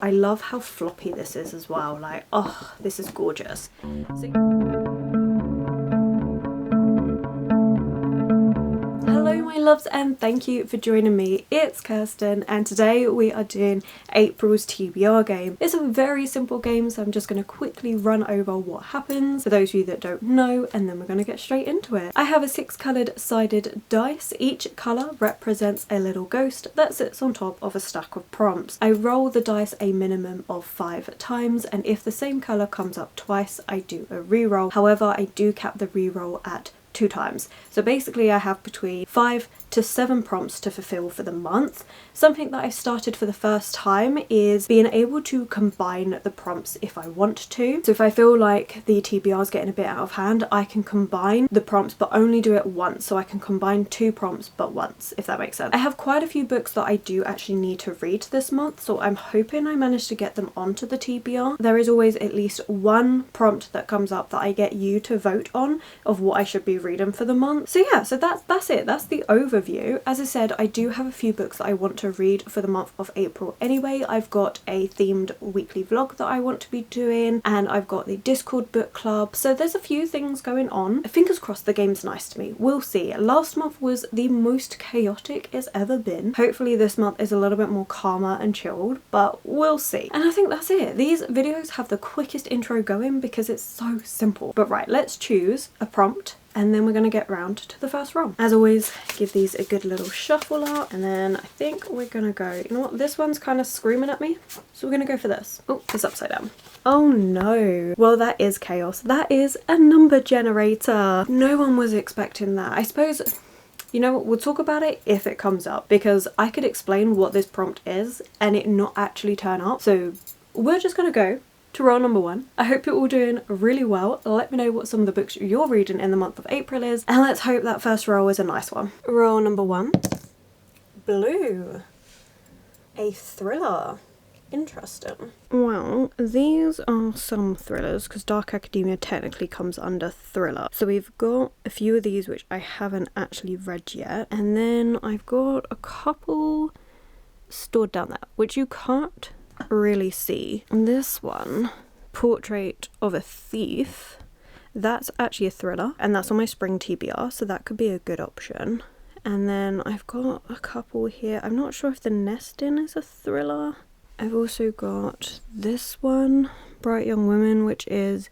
I love how floppy this is as well. Like, oh, this is gorgeous. Hello my loves, and thank you for joining me. It's Kirsten, and today we are doing April's TBR game. It's a very simple game, so I'm just going to quickly run over what happens for those of you that don't know, and then we're going to get straight into it. I have a 6 coloured sided dice. Each colour represents a little ghost that sits on top of a stack of prompts. I roll the dice a minimum of 5 times, and if the same colour comes up twice, I do a reroll. However, I do cap the reroll at 2 times. So basically I have between 5 to 7 prompts to fulfill for the month. Something that I've started for the first time is being able to combine the prompts if I want to. So if I feel like the TBR is getting a bit out of hand, I can combine the prompts but only do it once. So I can combine 2 prompts but once, if that makes sense. I have quite a few books that I do actually need to read this month, so I'm hoping I manage to get them onto the TBR. There is always at least one prompt that comes up that I get you to vote on of what I should be reading for the month. So yeah, so that's it. That's the overview. As I said, I do have a few books that I want to read for the month of April anyway. I've got a themed weekly vlog that I want to be doing, and I've got the Discord book club. So there's a few things going on. Fingers crossed the game's nice to me. We'll see. Last month was the most chaotic it's ever been. Hopefully this month is a little bit more calmer and chilled, but we'll see. And I think that's it. These videos have the quickest intro going because it's so simple. But right, let's choose a prompt, and then we're going to get round to the first roll. As always, give these a good little shuffle up, and then I think we're going to go, you know what, this one's kind of screaming at me, so we're going to go for this. Oh, it's upside down. Oh no. Well, that is chaos. That is a number generator. No one was expecting that. I suppose, you know what, we'll talk about it if it comes up, because I could explain what this prompt is and it not actually turn up. So we're just going to go to roll number 1. I hope you're all doing really well. Let me know what some of the books you're reading in the month of April is, and let's hope that first roll is a nice one. Roll number 1. Blue. A thriller. Interesting. Well, these are some thrillers because Dark Academia technically comes under thriller. So we've got a few of these which I haven't actually read yet, and then I've got a couple stored down there which you can't really see. This one, Portrait of a Thief, that's actually a thriller, and that's on my spring TBR, so that could be a good option. And then I've got a couple here. I'm not sure if The Nesting is a thriller. I've also got this one, Bright Young Women, which is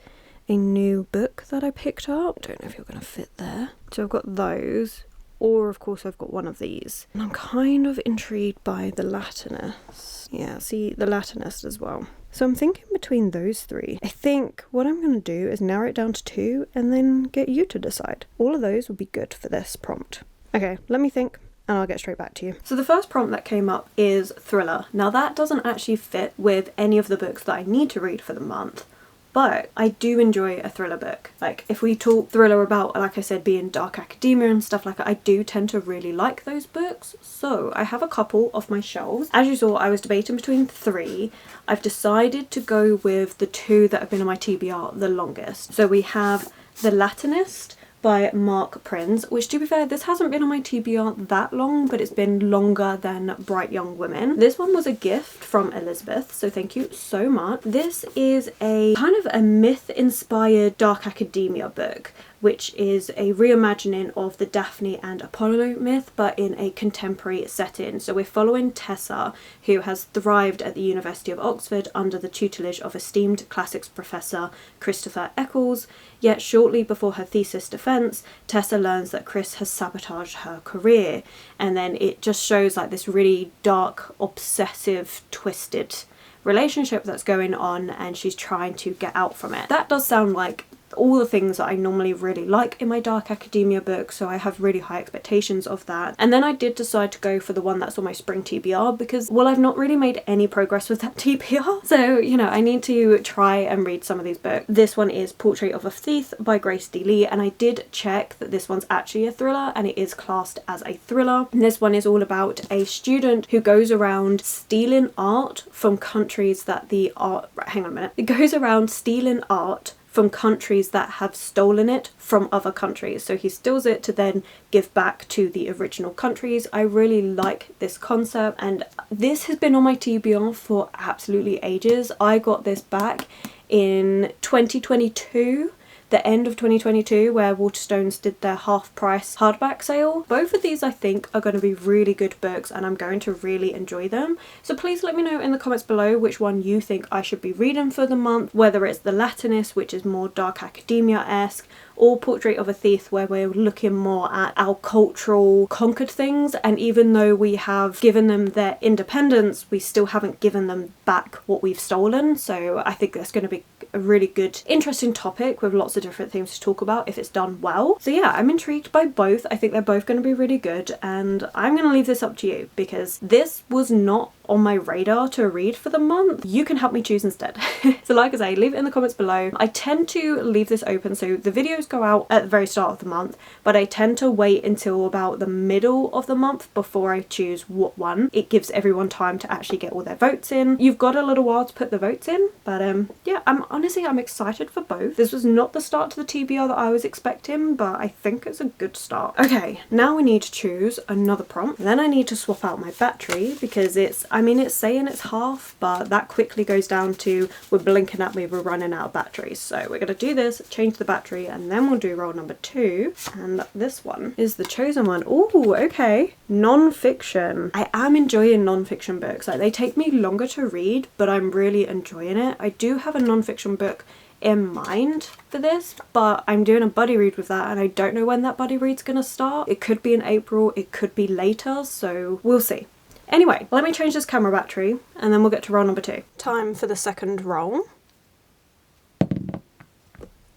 a new book that I picked up. I don't know if you're going to fit there. So I've got those, or of course I've got one of these. And I'm kind of intrigued by The Latinist. Yeah, see, The Latinist as well. So I'm thinking between those 3. I think what I'm going to do is narrow it down to 2 and then get you to decide. All of those will be good for this prompt. Okay, let me think, and I'll get straight back to you. So the first prompt that came up is thriller. Now that doesn't actually fit with any of the books that I need to read for the month, but I do enjoy a thriller book. Like, if we talk thriller about, like I said, being Dark Academia and stuff like that, I do tend to really like those books. So I have a couple off my shelves. As you saw, I was debating between 3. I've decided to go with the 2 that have been on my TBR the longest. So we have The Latinist by Mark Prinz, which, to be fair, this hasn't been on my TBR that long, but it's been longer than Bright Young Women. This one was a gift from Elizabeth, so thank you so much. This is a kind of a myth-inspired Dark Academia book, which is a reimagining of the Daphne and Apollo myth, but in a contemporary setting. So we're following Tessa, who has thrived at the University of Oxford under the tutelage of esteemed classics professor Christopher Eccles. Yet shortly before her thesis defense, Tessa learns that Chris has sabotaged her career. And then it just shows like this really dark, obsessive, twisted relationship that's going on, and she's trying to get out from it. That does sound like all the things that I normally really like in my Dark Academia books, so I have really high expectations of that. And then I did decide to go for the one that's on my spring TBR because, well, I've not really made any progress with that TBR, so, you know, I need to try and read some of these books. This one is Portrait of a Thief by Grace D. Lee, and I did check that this one's actually a thriller, and it is classed as a thriller. And this one is all about a student who goes around stealing art from countries that the art... Right, hang on a minute. It goes around stealing art from countries that have stolen it from other countries. So he steals it to then give back to the original countries. I really like this concept, and this has been on my TBR for absolutely ages. I got this back in 2022, the end of 2022, where Waterstones did their half price hardback sale. Both of these I think are going to be really good books, and I'm going to really enjoy them. So please let me know in the comments below which one you think I should be reading for the month, whether it's The Latinist, which is more dark academia-esque, or Portrait of a Thief, where we're looking more at our cultural conquered things, and even though we have given them their independence, we still haven't given them back what we've stolen. So I think that's going to be a really good, interesting topic with lots of different things to talk about if it's done well. So yeah, I'm intrigued by both. I think they're both going to be really good, and I'm going to leave this up to you because this was not on my radar to read for the month. You can help me choose instead. So like I say, leave it in the comments below. I tend to leave this open, so the videos go out at the very start of the month, but I tend to wait until about the middle of the month before I choose what one. It gives everyone time to actually get all their votes in. You've got a little while to put the votes in, but yeah, I'm excited for both. This was not the start to the TBR that I was expecting, but I think it's a good start. Okay, now we need to choose another prompt. Then I need to swap out my battery because it's saying it's half, but that quickly goes down to we're blinking at me, we're running out of batteries. So we're going to do this, change the battery, and then we'll do roll number 2. And this one is the chosen one. Oh, okay. Non-fiction. I am enjoying non-fiction books. Like, they take me longer to read, but I'm really enjoying it. I do have a non-fiction book in mind for this, but I'm doing a buddy read with that, and I don't know when that buddy read's gonna start. It could be in April, it could be later, so we'll see. Anyway, let me change this camera battery and then we'll get to roll number 2. Time for the second roll.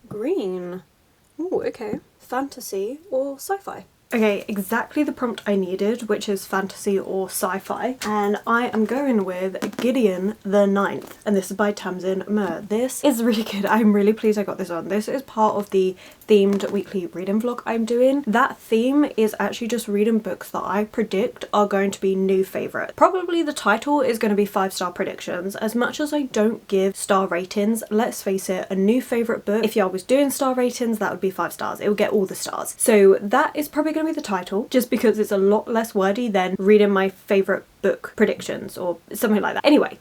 Green. Oh, okay. Fantasy or sci-fi? Okay, exactly the prompt I needed, which is fantasy or sci-fi, and I am going with Gideon the Ninth, and this is by Tamsin Muir. This is really good. I'm really pleased I got this on. This is part of the themed weekly reading vlog I'm doing. That theme is actually just reading books that I predict are going to be new favourite. Probably the title is going to be 5-star predictions. As much as I don't give star ratings, let's face it, a new favourite book, if I was doing star ratings, that would be 5 stars. It would get all the stars. So that is probably going to be the title, just because it's a lot less wordy than reading my favourite book predictions or something like that. Anyway,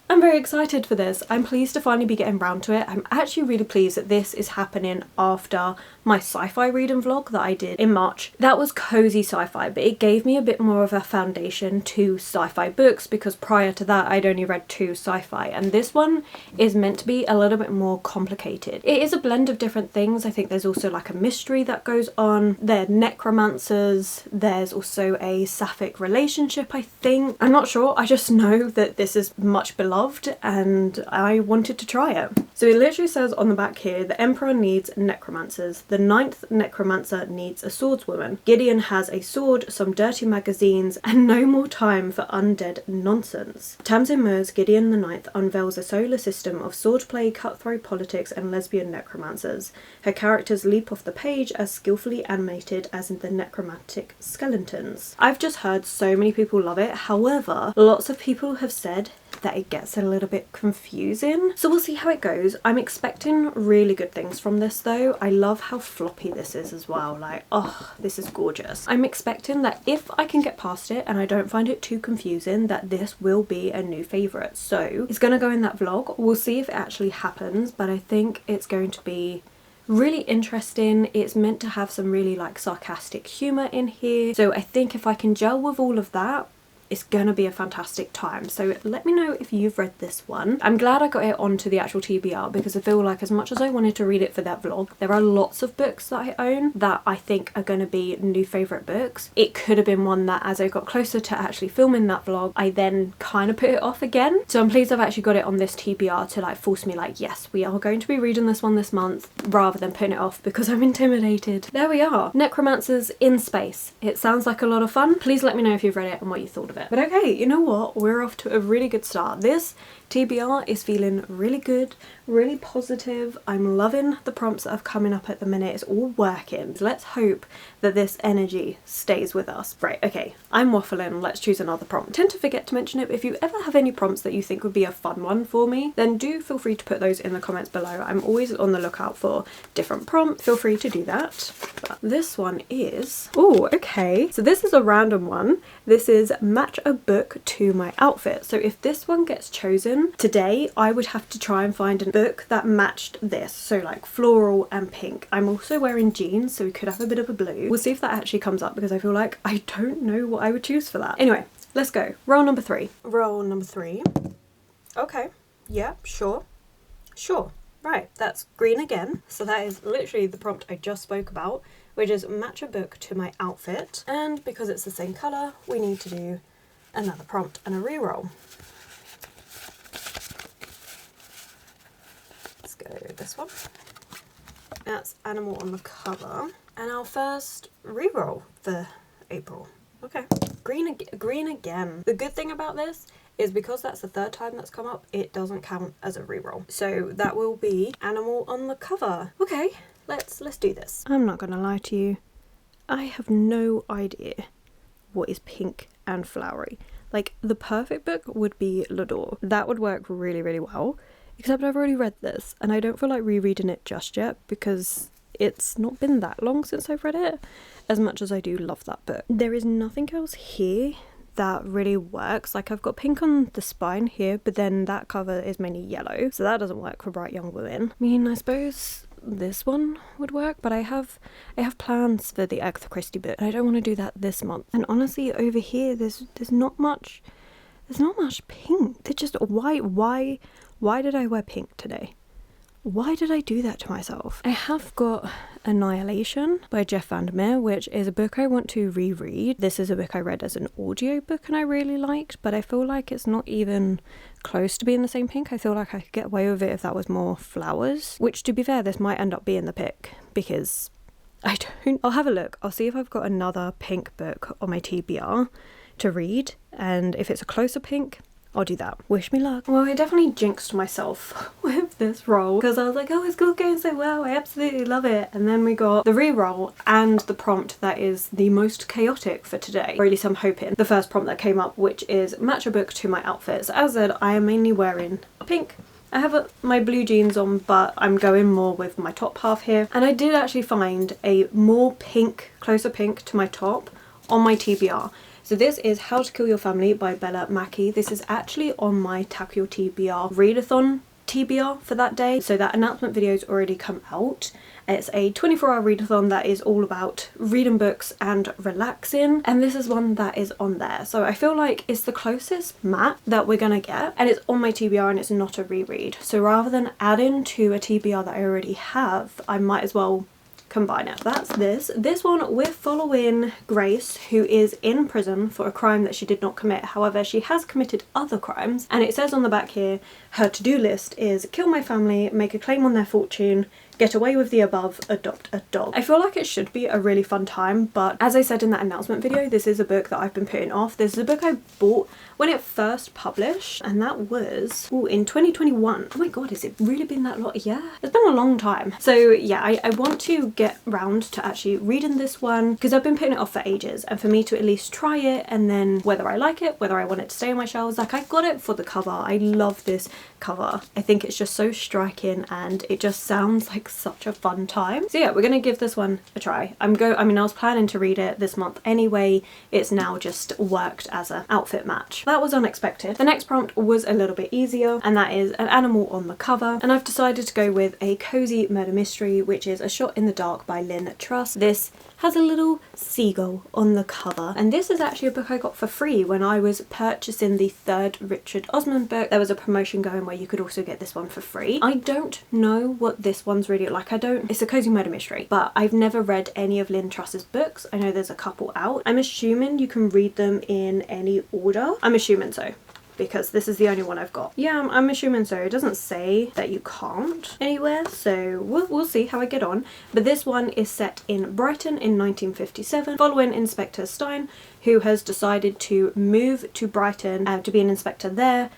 I'm very excited for this. I'm pleased to finally be getting round to it. I'm actually really pleased that this is happening after my sci-fi reading vlog that I did in March. That was cozy sci-fi, but it gave me a bit more of a foundation to sci-fi books, because prior to that I'd only read 2 sci-fi, and this one is meant to be a little bit more complicated. It is a blend of different things. I think there's also like a mystery that goes on. They're necromancers. There's also a sapphic relationship, I think. I'm not sure. I just know that this is much beloved and I wanted to try it. So it literally says on the back here, the Emperor needs necromancers. The 9th necromancer needs a swordswoman. Gideon has a sword, some dirty magazines, and no more time for undead nonsense. Tamsin Muir's Gideon the 9th unveils a solar system of swordplay, cutthroat politics, and lesbian necromancers. Her characters leap off the page as skillfully animated as in the necromantic skeletons. I've just heard so many people love it. However, lots of people have said that it gets a little bit confusing. So we'll see how it goes. I'm expecting really good things from this though. I love how floppy this is as well. Like, oh, this is gorgeous. I'm expecting that if I can get past it and I don't find it too confusing, that this will be a new favourite. So it's gonna go in that vlog. We'll see if it actually happens, but I think it's going to be really interesting. It's meant to have some really like sarcastic humour in here. So I think if I can gel with all of that, it's gonna be a fantastic time. So let me know if you've read this one. I'm glad I got it onto the actual TBR, because I feel like as much as I wanted to read it for that vlog, there are lots of books that I own that I think are gonna be new favourite books. It could have been one that as I got closer to actually filming that vlog, I then kind of put it off again. So I'm pleased I've actually got it on this TBR to like force me like, yes, we are going to be reading this one this month, rather than putting it off because I'm intimidated. There we are. Necromancers in space. It sounds like a lot of fun. Please let me know if you've read it and what you thought of it. But okay, you know what? We're off to a really good start. This TBR is feeling really good, really positive. I'm loving the prompts that are coming up at the minute. It's all working. So let's hope that this energy stays with us. Right, okay, I'm waffling. Let's choose another prompt. I tend to forget to mention it, but if you ever have any prompts that you think would be a fun one for me, then do feel free to put those in the comments below. I'm always on the lookout for different prompts. Feel free to do that. But this one is, oh, okay. So this is a random one. This is match a book to my outfit. So if this one gets chosen today, I would have to try and find a book that matched this. So like floral and pink. I'm also wearing jeans, so we could have a bit of a blue. We'll see if that actually comes up because I feel like I don't know what I would choose for that. Anyway, let's go. Roll number 3. Roll number 3. Okay. Yeah, sure. Sure. Right, that's green again. So that is literally the prompt I just spoke about, which is match a book to my outfit. And because it's the same colour, we need to do another prompt and a reroll. Let's go with this one. That's animal on the cover. And our first reroll for April. Okay. Green again. The good thing about this is because that's the 3rd time that's come up, it doesn't count as a reroll. So that will be animal on the cover. Okay, let's do this. I'm not gonna lie to you. I have no idea what is pink and flowery. Like, the perfect book would be L'Adore. That would work really, really well. Except I've already read this and I don't feel like rereading it just yet because it's not been that long since I've read it, as much as I do love that book. There is nothing else here that really works. Like, I've got pink on the spine here, but then that cover is mainly yellow, so that doesn't work for bright young women. I mean, I suppose this one would work, but I have plans for the Agatha Christie book and I don't want to do that this month. And honestly, over here there's not much pink. They're just why did I wear pink today? Why did I do that to myself? I have got Annihilation by Jeff Vandermeer, which is a book I want to reread. This is a book I read as an audio book and I really liked, but I feel like it's not even close to being the same pink. I feel like I could get away with it if that was more flowers, which, to be fair, this might end up being the pick because I'll have a look. I'll see if I've got another pink book on my TBR to read, and if it's a closer pink, I'll do that. Wish me luck. Well, I definitely jinxed myself with this roll because I was like, oh, it's all going so well, I absolutely love it. And then we got the re-roll and the prompt that is the most chaotic for today, or at least I'm hoping. The first prompt that came up, which is match a book to my outfit. So as I said, I am mainly wearing pink. I have my blue jeans on, but I'm going more with my top half here. And I did actually find a more pink, closer pink to my top on my TBR. So this is How to Kill Your Family by Bella Mackie. This is actually on my Tack Your TBR Readathon TBR for that day. So that announcement video's already come out. It's a 24-hour readathon that is all about reading books and relaxing, and this is one that is on there. So I feel like it's the closest matte that we're gonna get, and it's on my TBR and it's not a reread. So rather than adding to a TBR that I already have, I might as well combine it. That's this. This one, we're following Grace, who is in prison for a crime that she did not commit. However, she has committed other crimes, and it says on the back here, her to-do list is kill my family, make a claim on their fortune, get away with the above, adopt a dog. I feel like it should be a really fun time, but as I said in that announcement video, this is a book that I've been putting off. This is a book I bought when it first published, and that was in 2021. Oh my god, has it really been that long? Yeah, it's been a long time. So yeah, I want to get round to actually reading this one because I've been putting it off for ages, and for me to at least try it, and then whether I like it, whether I want it to stay on my shelves. Like, I got it for the cover. I love this cover. I think it's just so striking and it just sounds like such a fun time. So yeah, we're gonna give this one a try. I was planning to read it this month anyway. It's now just worked as an outfit match. That was unexpected. The next prompt was a little bit easier, and that is an animal on the cover, and I've decided to go with a cozy murder mystery, which is A Shot in the Dark by Lynn Truss. This has a little seagull on the cover, and this is actually a book I got for free when I was purchasing the 3rd Richard Osman book. There was a promotion going where you could also get this one for free. I don't know what this one's really like. It's a cozy murder mystery, but I've never read any of Lynn Truss's books. I know there's a couple out. I'm assuming you can read them in any order. I'm assuming so, because this is the only one I've got. Yeah, I'm assuming so. It doesn't say that you can't anywhere, so we'll see how I get on. But this one is set in Brighton in 1957, following Inspector Stein, who has decided to move to Brighton to be an inspector there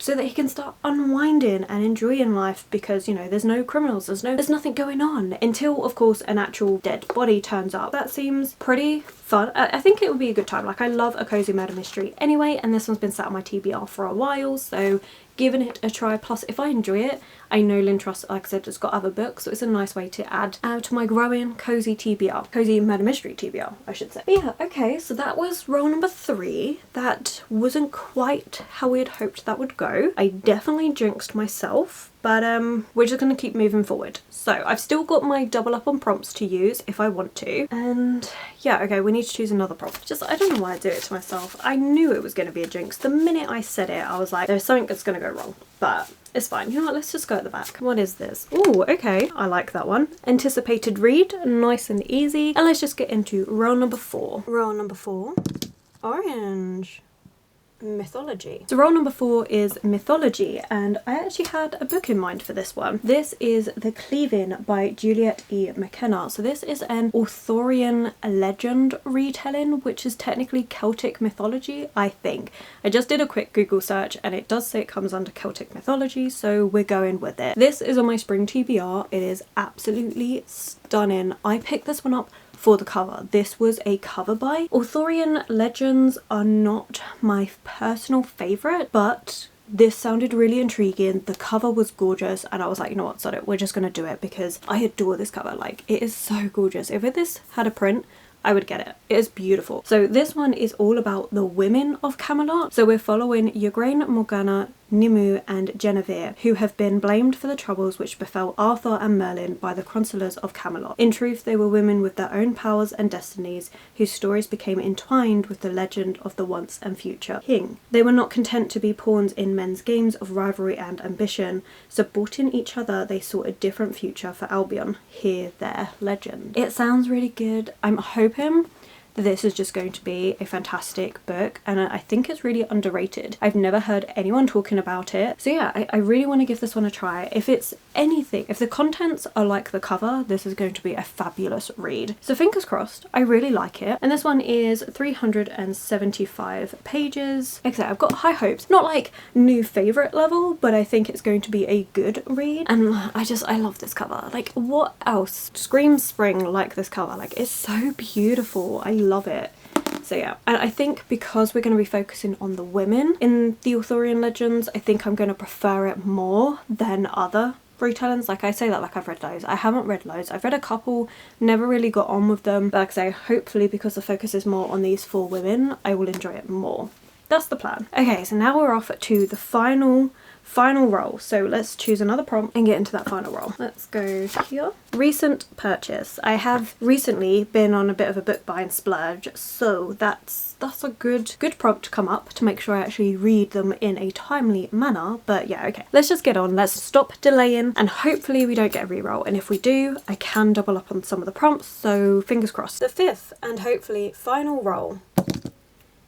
so that he can start unwinding and enjoying life, because, you know, there's no criminals, there's nothing going on until, of course, an actual dead body turns up. That seems pretty fun. I think it would be a good time. Like, I love a cozy murder mystery anyway, and this one's been sat on my TBR for a while, so giving it a try. Plus, if I enjoy it, I know Lynn Truss, like I said, has got other books, so it's a nice way to add to my growing cozy TBR, cozy murder mystery TBR, I should say. But yeah, okay, so that was roll number 3. That wasn't quite how we had hoped that would go. I definitely jinxed myself, but we're just gonna keep moving forward. So I've still got my double up on prompts to use if I want to, and yeah, okay, we need to choose another prompt. Just, I don't know why I do it to myself. I knew it was gonna be a jinx. The minute I said it, I was like, there's something that's gonna go wrong, but it's fine. You know what, let's just go at the back. What is this? Oh, okay, I like that one. Anticipated read, nice and easy. And let's just get into roll number 4. Roll number 4, orange. Mythology. So roll number 4 is mythology, and I actually had a book in mind for this one. This is The Cleaving by Juliet E. McKenna. So this is an Arthurian legend retelling, which is technically Celtic mythology, I think. I just did a quick Google search and it does say it comes under Celtic mythology, so we're going with it. This is on my spring TBR. It is absolutely stunning. I picked this one up for the cover. This was a cover buy. Arthurian legends are not my personal favourite, but this sounded really intriguing. The cover was gorgeous, and I was like, you know what, sod it, we're just gonna do it because I adore this cover. Like, it is so gorgeous. If this had a print, I would get it. It is beautiful. So this one is all about the women of Camelot. So we're following Igraine, Morgana, Nimue and Guinevere, who have been blamed for the troubles which befell Arthur and Merlin by the counsellors of Camelot. In truth, they were women with their own powers and destinies, whose stories became entwined with the legend of the once and future king. They were not content to be pawns in men's games of rivalry and ambition. Supporting each other, they sought a different future for Albion. Hear their legend. It sounds really good. I'm hoping that this is just going to be a fantastic book, and I think it's really underrated. I've never heard anyone talking about it, so yeah, I really want to give this one a try. If it's anything, if the contents are like the cover, this is going to be a fabulous read. So fingers crossed, I really like it. And this one is 375 pages. Like I said, I've got high hopes. Not like new favourite level, but I think it's going to be a good read. And I love this cover. Like, what else screams spring like this cover? Like, it's so beautiful. I love it. So yeah, and I think because we're going to be focusing on the women in the Arthurian legends, I think I'm going to prefer it more than other retellings. Like, I say that like I've read loads. I haven't read loads. I've read a couple, never really got on with them, but like I say, hopefully because the focus is more on these 4 women, I will enjoy it more. That's the plan. Okay, so now we're off to the final roll. So let's choose another prompt and get into that final roll. Let's go here. Recent purchase. I have recently been on a bit of a book buying splurge, so that's a good prompt to come up to make sure I actually read them in a timely manner. But yeah, okay, let's just get on. Let's stop delaying, and hopefully we don't get a reroll, and if we do, I can double up on some of the prompts, so fingers crossed. The 5th and hopefully final roll.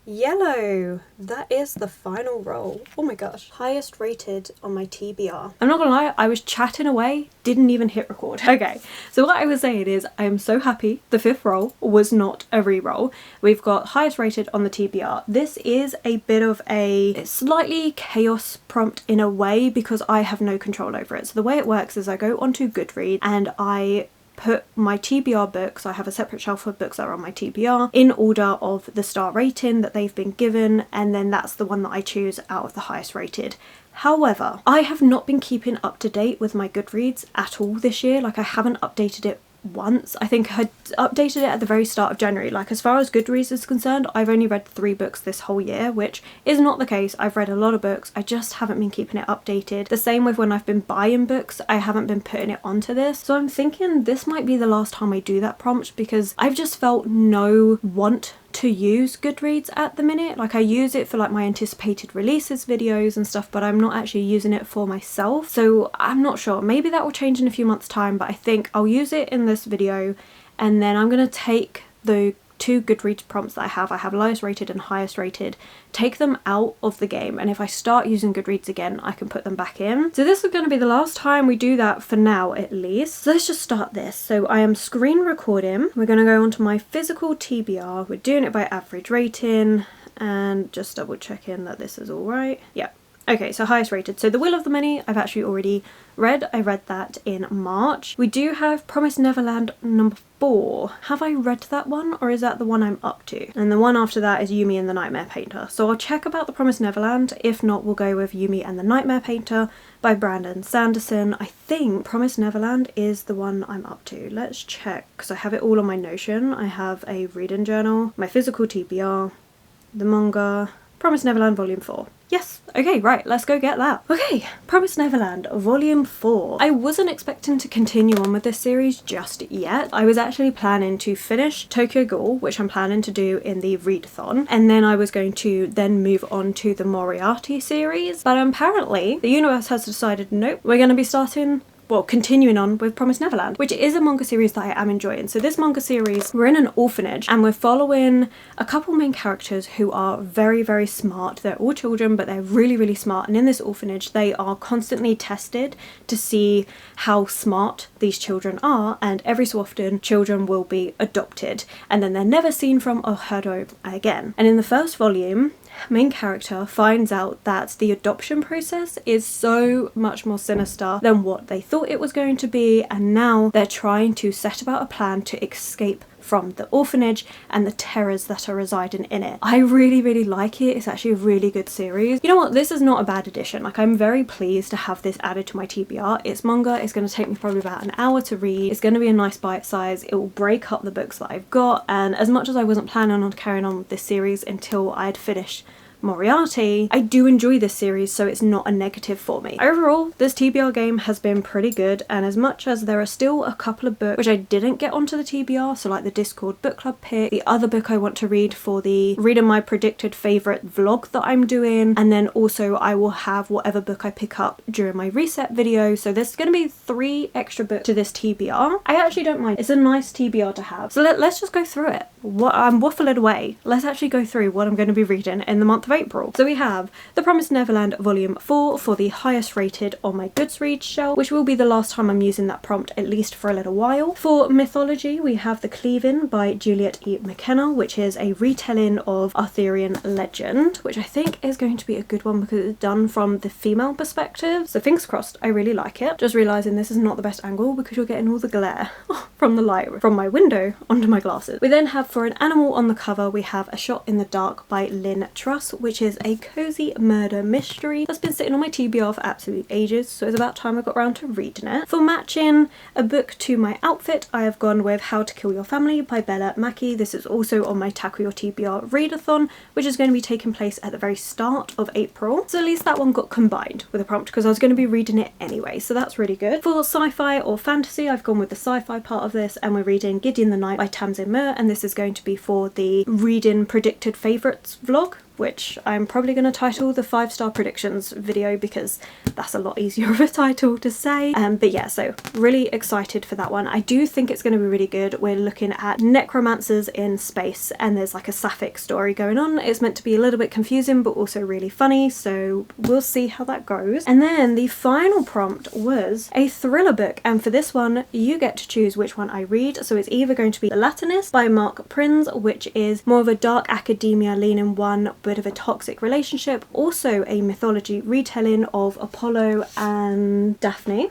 Yellow. That is the final roll. Oh my gosh. Highest rated on my TBR. I'm not gonna lie, I was chatting away, didn't even hit record. Okay, so what I was saying is I am so happy the 5th roll was not a re-roll. We've got highest rated on the TBR. This is a bit of a slightly chaos prompt in a way because I have no control over it. So the way it works is I go onto Goodreads and I put my TBR books, I have a separate shelf of books that are on my TBR, in order of the star rating that they've been given, and then that's the one that I choose out of the highest rated. However, I have not been keeping up to date with my Goodreads at all this year. Like, I haven't updated it once. I think I updated it at the very start of January. Like, as far as Goodreads is concerned, I've only read 3 books this whole year, which is not the case. I've read a lot of books, I just haven't been keeping it updated. The same with when I've been buying books, I haven't been putting it onto this. So I'm thinking this might be the last time I do that prompt, because I've just felt no want to use Goodreads at the minute. Like, I use it for like my anticipated releases videos and stuff, but I'm not actually using it for myself. So I'm not sure, maybe that will change in a few months time, but I think I'll use it in this video, and then I'm gonna take the 2 Goodreads prompts that I have lowest rated and highest rated, take them out of the game, and if I start using Goodreads again, I can put them back in. So this is going to be the last time we do that for now, at least. So let's just start this. So I am screen recording. We're going to go onto my physical TBR. We're doing it by average rating and just double checking that this is all right. Yeah. Okay, so highest rated. So The Will of the Many, I've actually already read. I read that in March. We do have Promised Neverland number 4. Have I read that one, or is that the one I'm up to? And the one after that is Yumi and the Nightmare Painter. So I'll check about the Promised Neverland. If not, we'll go with Yumi and the Nightmare Painter by Brandon Sanderson. I think Promised Neverland is the one I'm up to. Let's check, because I have it all on my Notion. I have a reading journal, my physical TBR, the manga, Promised Neverland Volume 4. Yes, okay, right, let's go get that. Okay, Promised Neverland Volume 4. I wasn't expecting to continue on with this series just yet. I was actually planning to finish Tokyo Ghoul, which I'm planning to do in the Readathon, and then I was going to then move on to the Moriarty series, but apparently the universe has decided, nope, we're going to be starting, well, continuing on with Promised Neverland, which is a manga series that I am enjoying. So this manga series, we're in an orphanage and we're following a couple main characters who are very, very smart. They're all children, but they're really, really smart. And in this orphanage, they are constantly tested to see how smart these children are. And every so often, children will be adopted and then they're never seen from or heard of again. And in the first volume, main character finds out that the adoption process is so much more sinister than what they thought it was going to be, and now they're trying to set about a plan to escape from the orphanage and the terrors that are residing in it. I really, really like it. It's actually a really good series. You know what? This is not a bad addition. Like, I'm very pleased to have this added to my TBR. It's manga. It's going to take me probably about an hour to read. It's going to be a nice bite size. It will break up the books that I've got. And as much as I wasn't planning on carrying on with this series until I had finished Moriarty, I do enjoy this series, so it's not a negative for me. Overall, this TBR game has been pretty good, and as much as there are still a couple of books which I didn't get onto the TBR, so like the Discord book club pick, the other book I want to read for the reading my predicted favourite vlog that I'm doing, and then also I will have whatever book I pick up during my reset video, so there's going to be 3 extra books to this TBR. I actually don't mind. It's a nice TBR to have. So let's just go through it. I'm waffling away. Let's actually go through what I'm going to be reading in the month of April. So we have The Promised Neverland Volume 4 for the highest rated on my Goodreads shelf, which will be the last time I'm using that prompt, at least for a little while. For mythology, we have The Cleaving by Juliet E. McKenna, which is a retelling of Arthurian legend, which I think is going to be a good one because it's done from the female perspective. So fingers crossed, I really like it. Just realising this is not the best angle because you're getting all the glare from the light from my window onto my glasses. We then have, for an animal on the cover, we have A Shot in the Dark by Lynn Truss, which is a cozy murder mystery that's been sitting on my TBR for absolute ages, so it's about time I got around to reading it. For matching a book to my outfit, I have gone with How to Kill Your Family by Bella Mackie. This is also on my Tackle Your TBR readathon, which is going to be taking place at the very start of April. So at least that one got combined with a prompt because I was going to be reading it anyway, so that's really good. For sci-fi or fantasy, I've gone with the sci-fi part of this, and we're reading Gideon the Knight by Tamsin Muir, and this is going to be for the reading predicted favourites vlog, which I'm probably going to title the 5-star predictions video because that's a lot easier of a title to say. But yeah, so really excited for that one. I do think it's going to be really good. We're looking at necromancers in space and there's like a sapphic story going on. It's meant to be a little bit confusing but also really funny, so we'll see how that goes. And then the final prompt was a thriller book, and for this one you get to choose which one I read. So it's either going to be The Latinist by Mark Prinz, which is more of a dark academia leaning one, bit of a toxic relationship, also a mythology retelling of Apollo and Daphne.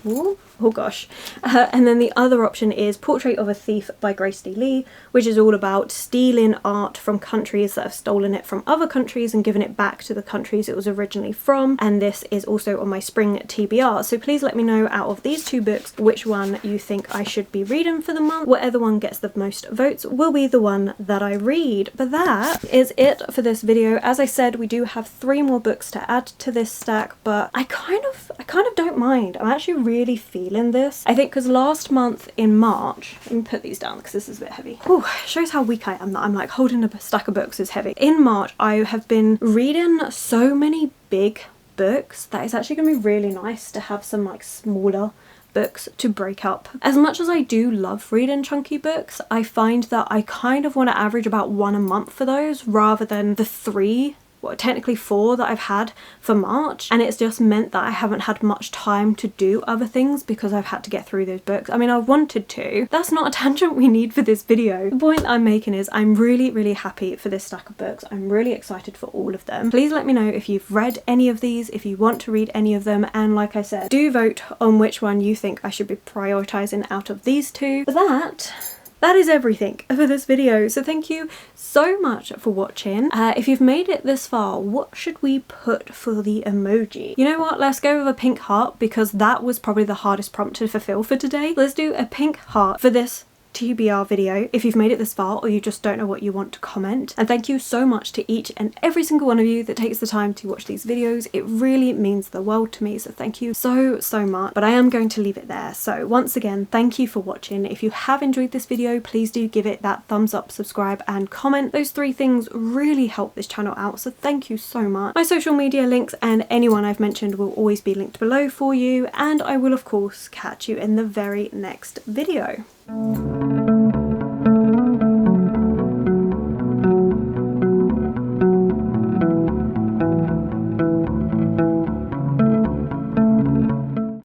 Ooh. Oh gosh. And then the other option is Portrait of a Thief by Grace D. Lee, which is all about stealing art from countries that have stolen it from other countries and given it back to the countries it was originally from. And this is also on my spring TBR. So please let me know out of these 2 books which one you think I should be reading for the month. Whatever one gets the most votes will be the one that I read. But that is it for this video. As I said, we do have 3 more books to add to this stack, but I kind of don't mind. I'm actually really feeling this. I think because last month in March, let me put these down because this is a bit heavy. Whew, shows how weak I am that I'm like holding a stack of books is heavy. In March, I have been reading so many big books that it's actually going to be really nice to have some like smaller books to break up. As much as I do love reading chunky books, I find that I kind of want to average about 1 a month for those rather than the 3 well, technically 4 that I've had for March, and it's just meant that I haven't had much time to do other things because I've had to get through those books. I mean, I wanted to. That's not a tangent we need for this video. The point I'm making is I'm really happy for this stack of books. I'm really excited for all of them. Please let me know if you've read any of these, if you want to read any of them, and like I said, do vote on which one you think I should be prioritising out of these two. But that is everything for this video, so thank you so much for watching. If you've made it this far, what should we put for the emoji? You know what, let's go with a pink heart because that was probably the hardest prompt to fulfill for today. Let's do a pink heart for this TBR video if you've made it this far or you just don't know what you want to comment. And thank you so much to each and every single one of you that takes the time to watch these videos. It really means the world to me, so thank you so much. But I am going to leave it there. So once again, thank you for watching. If you have enjoyed this video, please do give it that thumbs up, subscribe and comment. Those 3 things really help this channel out, so thank you so much. My social media links and anyone I've mentioned will always be linked below for you, and I will of course catch you in the very next video.